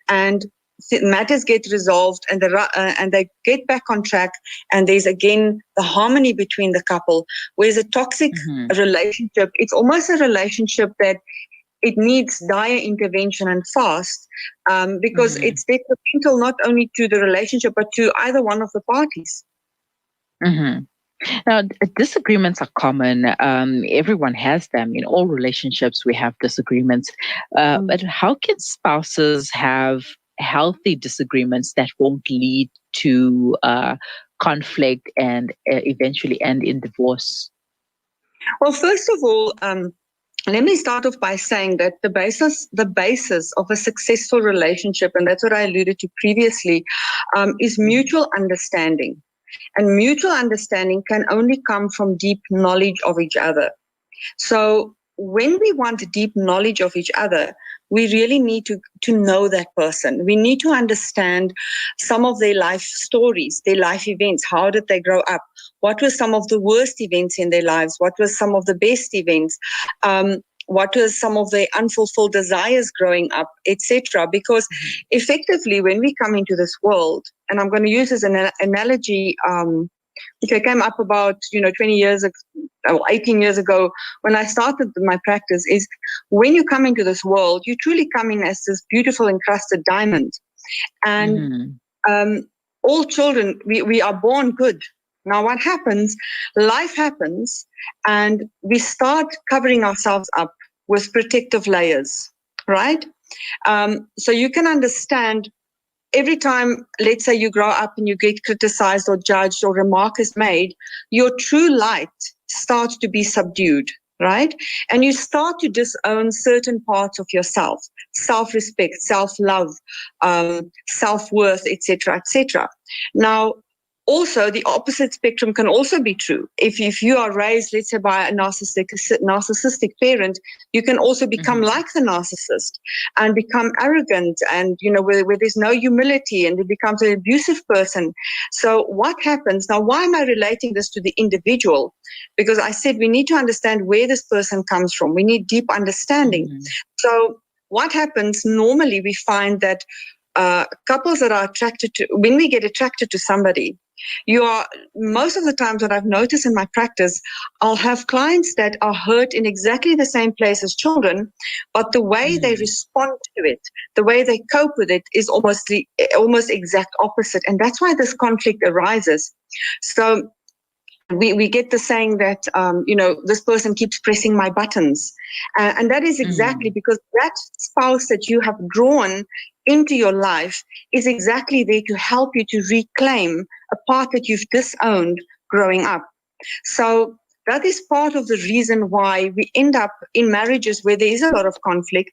and matters get resolved, and they get back on track, and there's again the harmony between the couple. Whereas a toxic relationship, it's almost a relationship that it needs dire intervention and fast, because it's detrimental not only to the relationship but to either one of the parties. Now, disagreements are common. Everyone has them. In all relationships, we have disagreements. But how can spouses have healthy disagreements that won't lead to conflict and eventually end in divorce? Well, first of all, let me start off by saying that the basis of a successful relationship, and that's what I alluded to previously, is mutual understanding. And mutual understanding can only come from deep knowledge of each other. So when we want deep knowledge of each other, we really need to know that person. We need to understand some of their life stories, their life events. How did they grow up? What were some of the worst events in their lives? What were some of the best events? What were some of their unfulfilled desires growing up, etc. Because effectively, when we come into this world, and I'm going to use as an analogy, which I came up about 20 years ago, or 18 years ago, when I started my practice, is when you come into this world, you truly come in as this beautiful encrusted diamond. And all children, we are born good. Now what happens, life happens, and we start covering ourselves up with protective layers, right? So you can understand, every time, let's say you grow up and you get criticized or judged or remark is made, your true light starts to be subdued, right? And you start to disown certain parts of yourself, self-respect, self-love, self-worth, etc., etc. Now, also, the opposite spectrum can also be true. If you are raised, let's say, by a narcissistic parent, you can also become like the narcissist and become arrogant, and where there's no humility, and it becomes an abusive person. So what happens now? Why am I relating this to the individual? Because I said we need to understand where this person comes from. We need deep understanding. So what happens normally? We find that couples that are attracted to, when we get attracted to somebody, most of the times what I've noticed in my practice, I'll have clients that are hurt in exactly the same place as children, but the way they respond to it, the way they cope with it is almost exact opposite. And that's why this conflict arises. So we get the saying that, this person keeps pressing my buttons. And that is exactly because that spouse that you have drawn into your life is exactly there to help you to reclaim a part that you've disowned growing up. So that is part of the reason why we end up in marriages where there is a lot of conflict.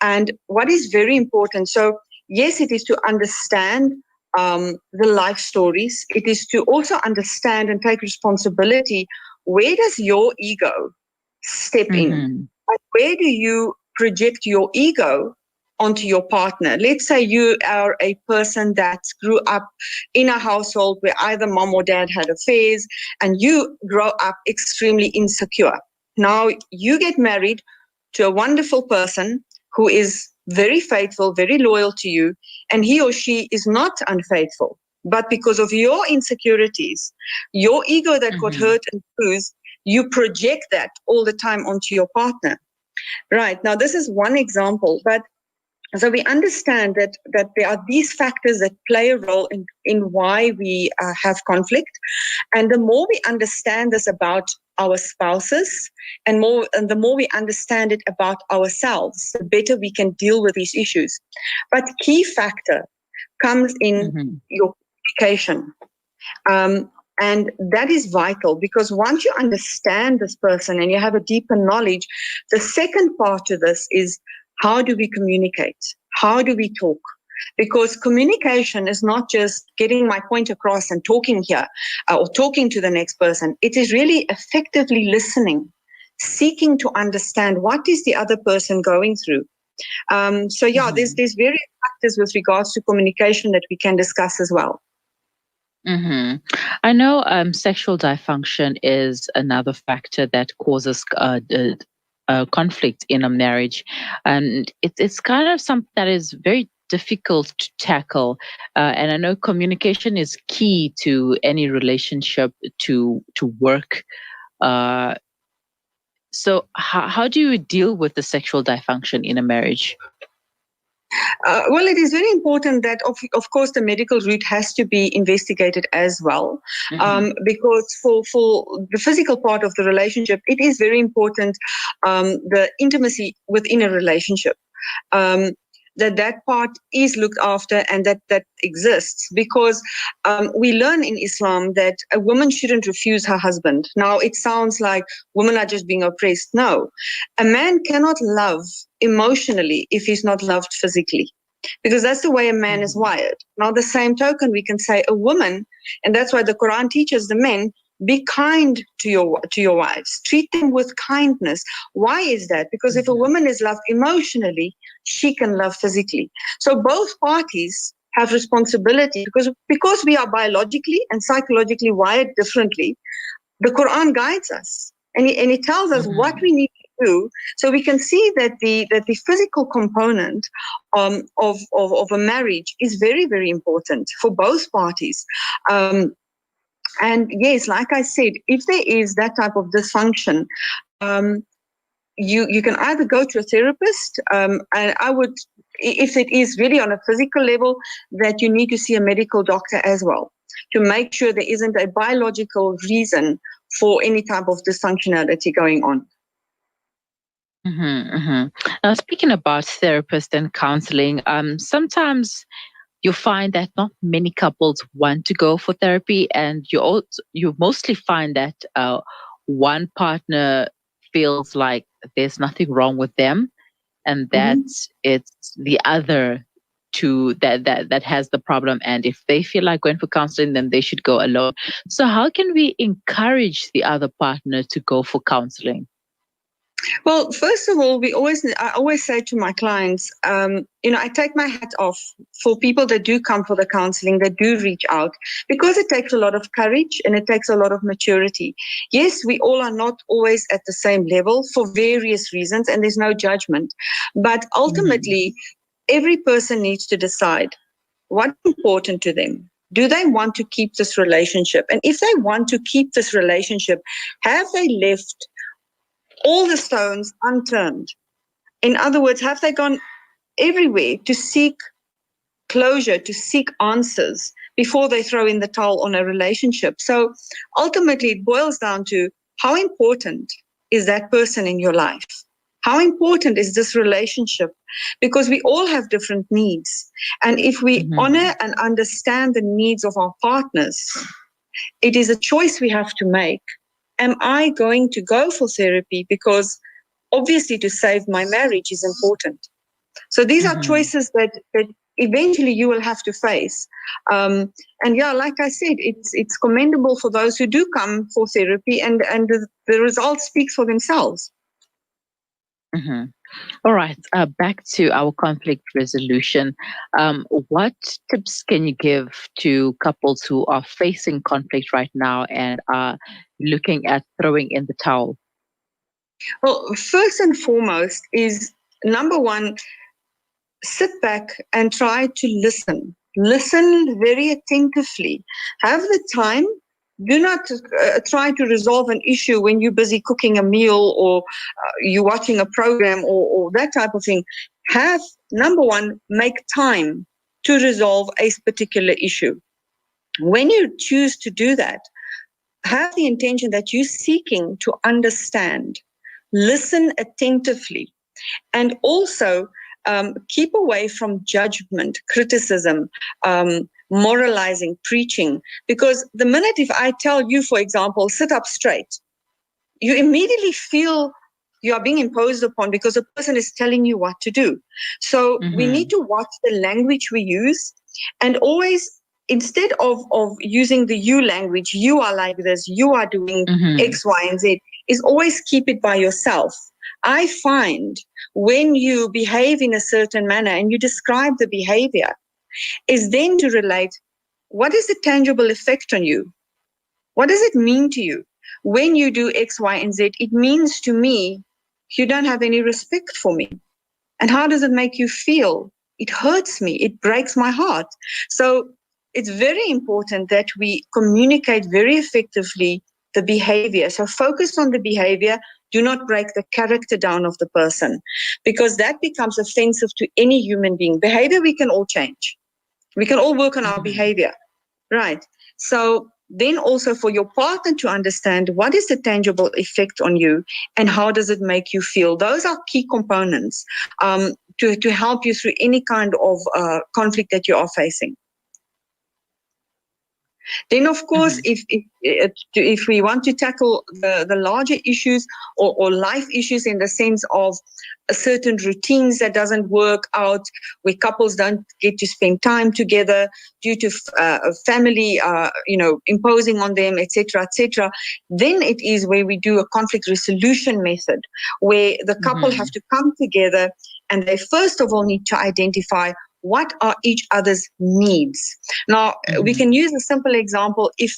And what is very important, so yes, it is to understand the life stories. It is to also understand and take responsibility. Where does your ego step in? And where do you project your ego onto your partner? Let's say you are a person that grew up in a household where either mom or dad had affairs, and you grow up extremely insecure. Now you get married to a wonderful person who is very faithful, very loyal to you, and he or she is not unfaithful. But because of your insecurities, your ego that got hurt and bruised, you project that all the time onto your partner. Right. Now, this is one example, but so we understand that there are these factors that play a role in why we have conflict. And the more we understand this about our spouses, and the more we understand it about ourselves, the better we can deal with these issues. But key factor comes in your communication. And that is vital, because once you understand this person and you have a deeper knowledge, the second part to this is, how do we communicate? How do we talk? Because communication is not just getting my point across and talking here or talking to the next person. It is really effectively listening, seeking to understand what is the other person going through. There's various factors with regards to communication that we can discuss as well. I know sexual dysfunction is another factor that causes conflict in a marriage, and it's kind of something that is very difficult to tackle. And I know communication is key to any relationship to work. Uh, so how do you deal with the sexual dysfunction in a marriage? Well, it is very important that, of course, the medical route has to be investigated as well, because for the physical part of the relationship, it is very important, the intimacy within a relationship. That part is looked after and that exists, because we learn in Islam that a woman shouldn't refuse her husband. Now, it sounds like women are just being oppressed. No, a man cannot love emotionally if he's not loved physically, because that's the way a man is wired. Now, the same token, we can say a woman, and that's why the Quran teaches the men, be kind to your wives. Treat them with kindness. Why is that? Because if a woman is loved emotionally, she can love physically. So both parties have responsibility, because we are biologically and psychologically wired differently. The Quran guides us, and it tells us what we need to do. So we can see that the physical component of a marriage is very, very important for both parties. And yes, like I said, if there is that type of dysfunction, you can either go to a therapist, and I would, if it is really on a physical level, that you need to see a medical doctor as well, to make sure there isn't a biological reason for any type of dysfunctionality going on. Now, speaking about therapists and counseling, sometimes you find that not many couples want to go for therapy, and you mostly find that one partner feels like there's nothing wrong with them, and that it's the other two that has the problem. And if they feel like going for counseling, then they should go alone. So how can we encourage the other partner to go for counseling? Well, first of all, I always say to my clients, I take my hat off for people that do come for the counseling, that do reach out, because it takes a lot of courage and it takes a lot of maturity. Yes, we all are not always at the same level for various reasons, and there's no judgment. But ultimately, every person needs to decide what's important to them. Do they want to keep this relationship? And if they want to keep this relationship, have they left all the stones unturned? In other words, have they gone everywhere to seek closure, to seek answers before they throw in the towel on a relationship? So ultimately, it boils down to how important is that person in your life? How important is this relationship? Because we all have different needs. And if we honor and understand the needs of our partners, it is a choice we have to make. Am I going to go for therapy? Because obviously to save my marriage is important. So these are choices that eventually you will have to face. And yeah, like I said, it's commendable for those who do come for therapy, and the results speak for themselves. All right, back to our conflict resolution. What tips can you give to couples who are facing conflict right now and are looking at throwing in the towel? Well, first and foremost is, number one, sit back and try to listen. Listen very attentively. Have the time. Do not try to resolve an issue when you're busy cooking a meal, or you're watching a program, or that type of thing. Have, number one, make time to resolve a particular issue. When you choose to do that, have the intention that you're seeking to understand. Listen attentively, and also keep away from judgment, criticism, moralizing, preaching. Because the minute if I tell you, for example, sit up straight, you immediately feel you are being imposed upon because a person is telling you what to do. So we need to watch the language we use, and always, instead of using the you language, you are like this, you are doing X, Y, and Z, is always keep it by yourself. I find when you behave in a certain manner and you describe the behavior, is then to relate, what is the tangible effect on you? What does it mean to you? When you do X, Y, and Z, it means to me you don't have any respect for me. And how does it make you feel it hurts me. It breaks my heart. So it's very important that we communicate very effectively the behavior. So focus on the behavior. Do not break the character down of the person, because that becomes offensive to any human being. Behavior we can all change. We can all work on our behavior, right? So then also for your partner to understand what is the tangible effect on you and how does it make you feel. Those are key components to help you through any kind of conflict that you are facing. Then, of course, if we want to tackle the larger issues or life issues in the sense of certain routines that doesn't work out, where couples don't get to spend time together due to family, imposing on them, etc., then it is where we do a conflict resolution method, where the couple have to come together and they first of all need to identify what are each other's needs. Now, we can use a simple example. If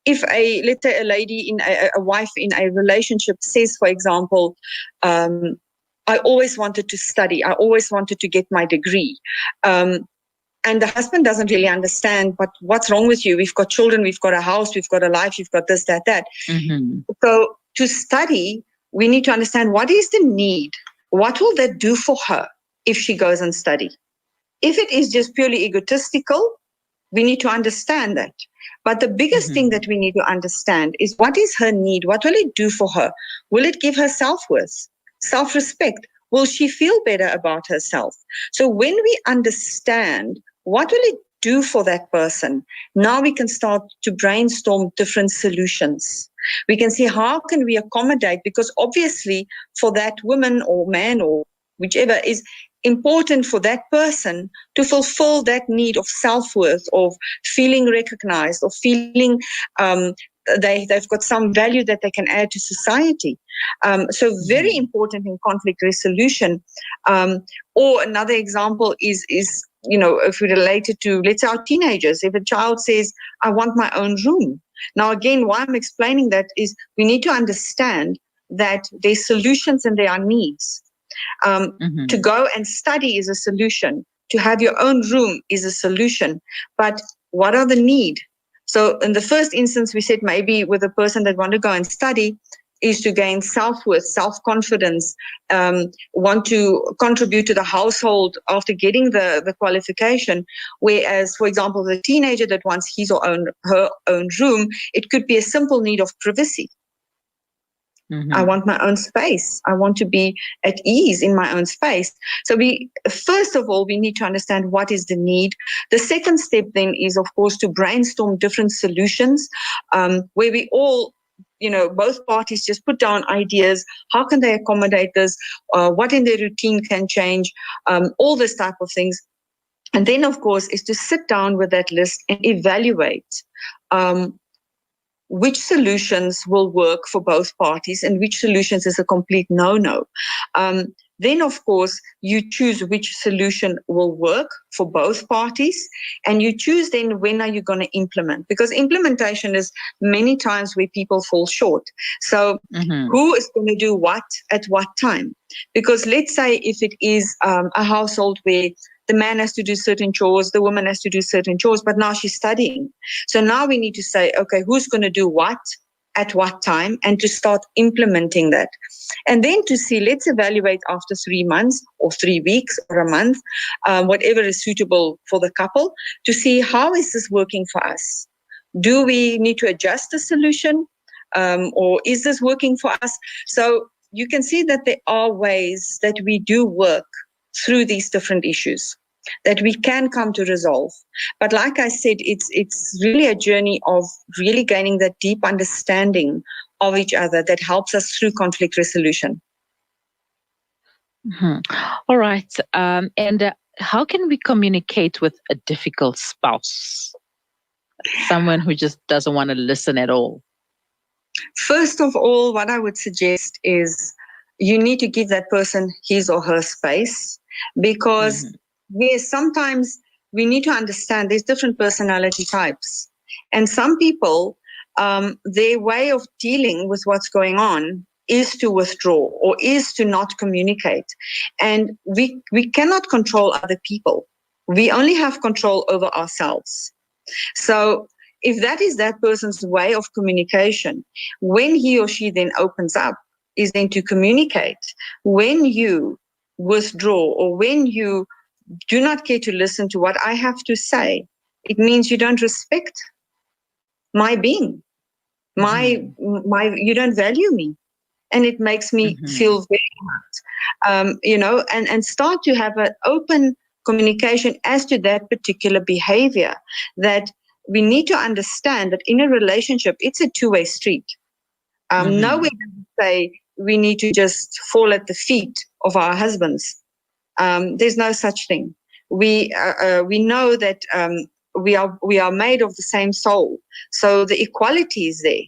let's say a lady a wife in a relationship says, for example, I always wanted to study. I always wanted to get my degree. And the husband doesn't really understand, but what's wrong with you? We've got children, we've got a house, we've got a life, you've got this, that. So to study, we need to understand what is the need. What will that do for her if she goes and study? If it is just purely egotistical, we need to understand that. But the biggest thing that we need to understand is what is her need? What will it do for her? Will it give her self-worth, self-respect? Will she feel better about herself? So when we understand what will it do for that person, now we can start to brainstorm different solutions. We can see how can we accommodate, because obviously for that woman or man or whichever is important for that person to fulfill that need of self-worth, of feeling recognized, of feeling they've got some value that they can add to society. So very important in conflict resolution. Or another example is if we relate it to, let's say, our teenagers. If a child says, I want my own room. Now, again, why I'm explaining that is we need to understand that there's solutions and there are needs. To go and study is a solution. To have your own room is a solution. But what are the need? So in the first instance, we said maybe with a person that want to go and study is to gain self-worth, self-confidence, want to contribute to the household after getting the qualification. Whereas, for example, the teenager that wants his or her own room, it could be a simple need of privacy. I want my own space. I want to be at ease in my own space. So first of all, we need to understand what is the need. The second step then is, of course, to brainstorm different solutions where we all, both parties just put down ideas. How can they accommodate this? What in their routine can change? All this type of things. And then, of course, is to sit down with that list and evaluate which solutions will work for both parties and which solutions is a complete no-no. Then, of course, you choose which solution will work for both parties, and you choose then when are you going to implement, because implementation is many times where people fall short. So who is going to do what at what time? Because let's say if it is a household where the man has to do certain chores, the woman has to do certain chores, but now she's studying. So now we need to say, okay, who's going to do what at what time, and to start implementing that. And then to see, let's evaluate after 3 months or 3 weeks or a month, whatever is suitable for the couple, to see how is this working for us? Do we need to adjust the solution, or is this working for us? So you can see that there are ways that we do work through these different issues that we can come to resolve. But like I said, it's really a journey of really gaining that deep understanding of each other that helps us through conflict resolution. All right. And how can we communicate with a difficult spouse? Someone who just doesn't want to listen at all. First of all, what I would suggest is you need to give that person his or her space, because yes, sometimes we need to understand there's different personality types. And some people, their way of dealing with what's going on is to withdraw or is to not communicate. And we cannot control other people. We only have control over ourselves. So if that is that person's way of communication, when he or she then opens up, is then to communicate. When you withdraw or when you do not care to listen to what I have to say, it means you don't respect my being, you don't value me. And it makes me feel very hurt, and start to have an open communication as to that particular behavior, that we need to understand that in a relationship, it's a two-way street. Nowhere does it say we need to just fall at the feet of our husbands. There's no such thing. We know that we are made of the same soul, so the equality is there,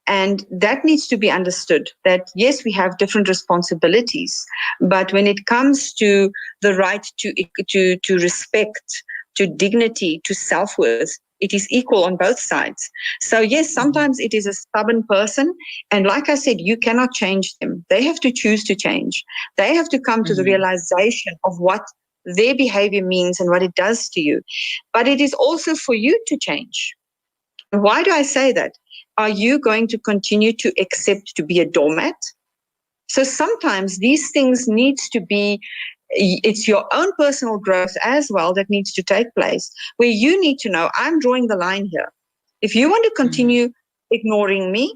and that needs to be understood. That yes, we have different responsibilities, but when it comes to the right to respect, to dignity, to self-worth, it is equal on both sides. So yes, sometimes it is a stubborn person. And like I said, you cannot change them. They have to choose to change. They have to come to the realization of what their behavior means and what it does to you. But it is also for you to change. Why do I say that? Are you going to continue to accept to be a doormat? So sometimes these things needs to be, it's your own personal growth as well that needs to take place, where you need to know, I'm drawing the line here. If you want to continue ignoring me,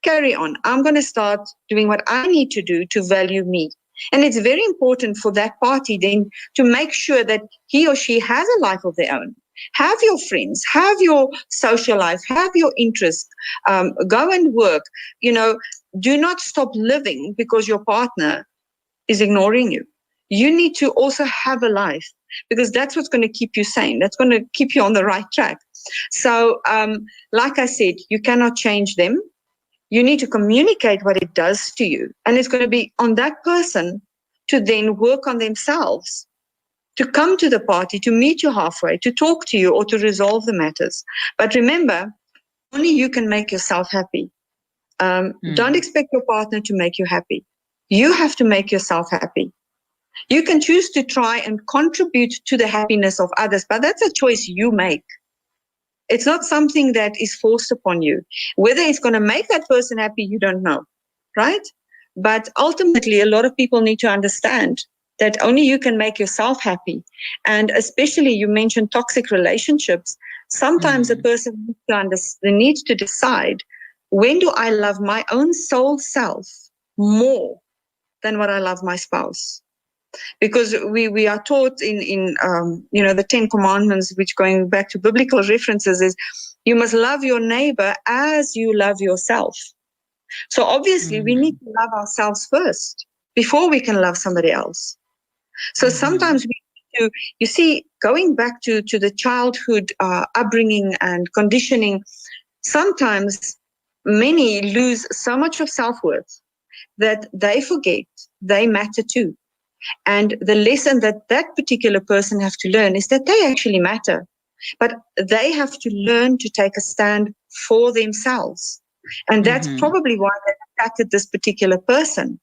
carry on. I'm going to start doing what I need to do to value me. And it's very important for that party then to make sure that he or she has a life of their own. Have your friends, have your social life, have your interests, go and work. Do not stop living because your partner is ignoring you. You need to also have a life, because that's what's going to keep you sane. That's going to keep you on the right track. So, like I said, you cannot change them. You need to communicate what it does to you. And it's going to be on that person to then work on themselves, to come to the party, to meet you halfway, to talk to you, or to resolve the matters. But remember, only you can make yourself happy. Don't expect your partner to make you happy. You have to make yourself happy. You can choose to try and contribute to the happiness of others, but that's a choice you make. It's not something that is forced upon you. Whether it's going to make that person happy, you don't know, right? But ultimately, a lot of people need to understand that only you can make yourself happy. And especially, you mentioned toxic relationships. Sometimes a person needs to decide, when do I love my own soul self more than what I love my spouse? Because we are taught in the 10 Commandments, which, going back to biblical references, is you must love your neighbor as you love yourself. So obviously we need to love ourselves first before we can love somebody else. So sometimes we need to, you see, going back to the childhood upbringing and conditioning, sometimes many lose so much of self-worth that they forget they matter too. And the lesson that that particular person have to learn is that they actually matter, but they have to learn to take a stand for themselves. And that's probably why they attracted this particular person.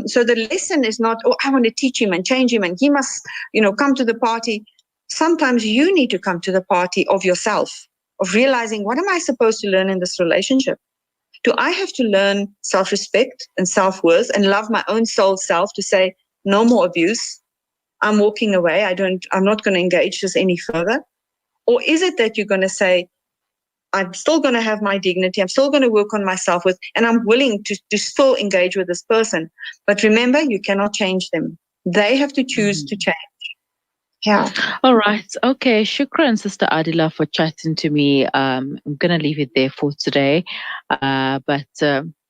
So the lesson is not, I want to teach him and change him and he must, come to the party. Sometimes you need to come to the party of yourself, of realizing, what am I supposed to learn in this relationship? Do I have to learn self-respect and self-worth and love my own soul self to say, no more abuse, I'm walking away, I'm not going to engage this any further? Or is it that you're going to say, I'm still going to have my dignity, I'm still going to work on myself and I'm willing to still engage with this person. But remember, you cannot change them. They have to choose to change. Yeah. All right. Okay. Shukran, Sister Aadila, for chatting to me. I'm going to leave it there for today. But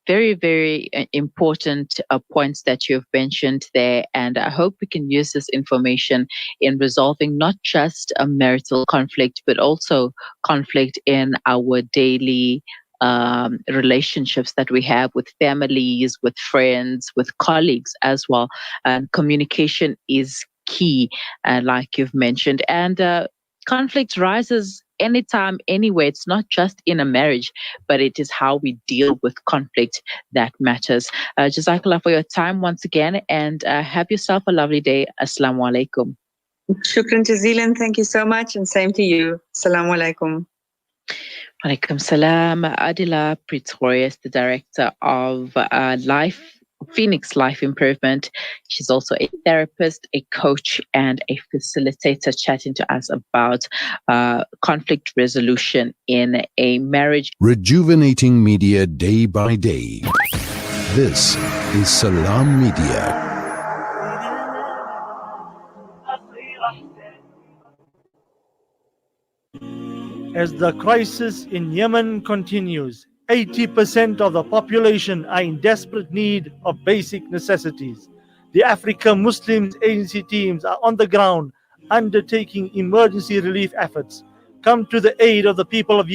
very, very important points that you've mentioned there. And I hope we can use this information in resolving not just a marital conflict, but also conflict in our daily relationships that we have with families, with friends, with colleagues as well. And communication is key, like you've mentioned. And conflict rises anytime, anywhere. It's not just in a marriage, but it is how we deal with conflict that matters. Jazakallah for your time once again, and have yourself a lovely day. Assalamu alaikum. Shukran jazilan. Thank you so much, and same to you. Assalamu alaikum. Alaikum salam. Aadila Pretorius, the director of Phoenix Life Improvement. She's also a therapist, a coach, and a facilitator, chatting to us about conflict resolution in a marriage. Rejuvenating media day by day. This is Salam Media. As the crisis in Yemen continues, 80% of the population are in desperate need of basic necessities. The Africa Muslims Agency teams are on the ground undertaking emergency relief efforts. Come to the aid of the people of Yemen.